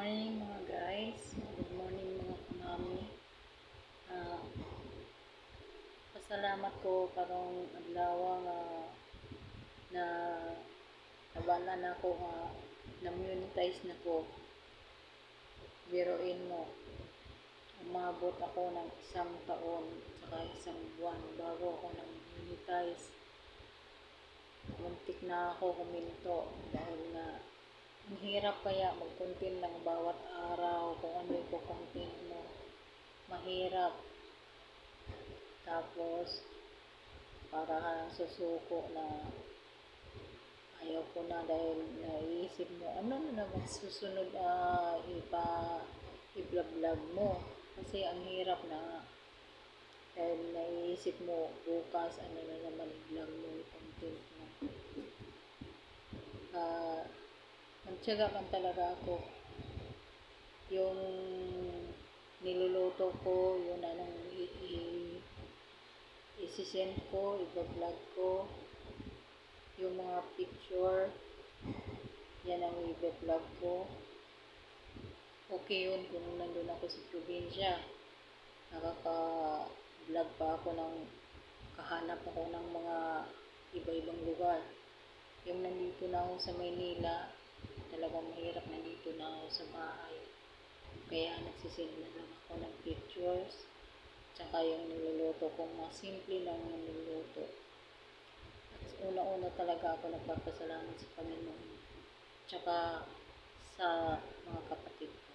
morning mga guys. Good morning mga kamami. Ah, Pasalamat ko karong adlaw nga na nabala na ko nga na-monetize na ko. Biruin mo. Umabot ako ng 1 taon at saka 1 buwan bago ako nang-monetize. Muntik na ako huminto dahil nga ang hirap kaya mag-content lang bawat araw kung ano yung content mo. Mahirap. Tapos, para susuko na ayaw ko na dahil naiisip mo, ano na naman susunod i-vlog mo. Kasi ang hirap na dahil naiisip mo bukas ano na naman i-vlog mo yung content mo. Nagtiyaga man talaga ako. Yung niluluto ko, yun anong isi-send ko, i-vlog ko. Yung mga picture, yan ang i-vlog ko. Okay yun kung nandun ako sa probinsya. Nakaka-vlog pa ako ng kahanap ako ng mga iba-ibang lugar. Yung nandito na ako sa Maynila, talagang mahirap nandito na ako sa bahay. Kaya nagsisend na lang ako ng pictures. Tsaka yung niluluto kong mga simple lang yung niluluto. At una-una talaga ako nagpapasalamat sa Panginoon. Tsaka sa mga kapatid ko.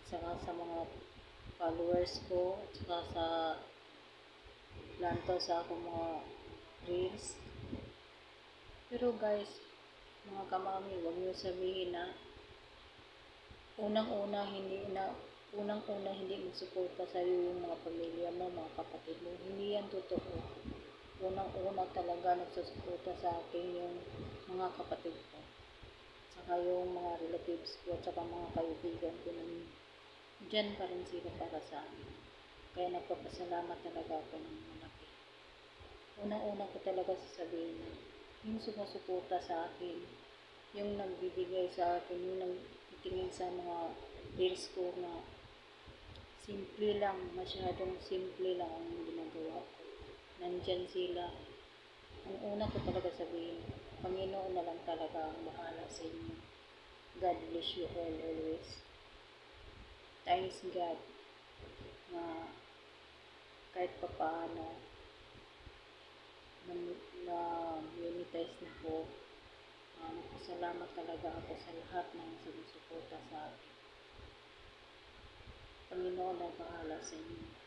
Tsaka sa mga followers ko. Tsaka sa lantaw sa akong mga reels. Pero guys, mga kamami, huwag niyo sabihin na unang-una hindi magsuporta sa iyo yung mga pamilya mo, mga kapatid mo. Hindi yan totoo. Unang-una talaga nagsusuporta sa akin yung mga kapatid ko. Saka yung mga relatives ko, saka mga kaibigan ko na dyan pa rin sila para sa akin. Kaya nagpapasalamat talaga ako ng malaki. Unang-una ko talaga sasabihin na yung sumusuporta sa akin, yung nagbibigay sa akin, yung nagtitingin sa mga reels ko na simple lang, masyadong simple lang ang ginagawa ko. Nandyan sila. Ang una ko talaga sabihin, Panginoon na lang talaga ang bahala sa inyo. God bless you all always. Thanks God na kahit pa paano na monetize na po. Salamat talaga ako sa lahat ng sumusuporta sa akin. Panginoon ang bahala sa inyo.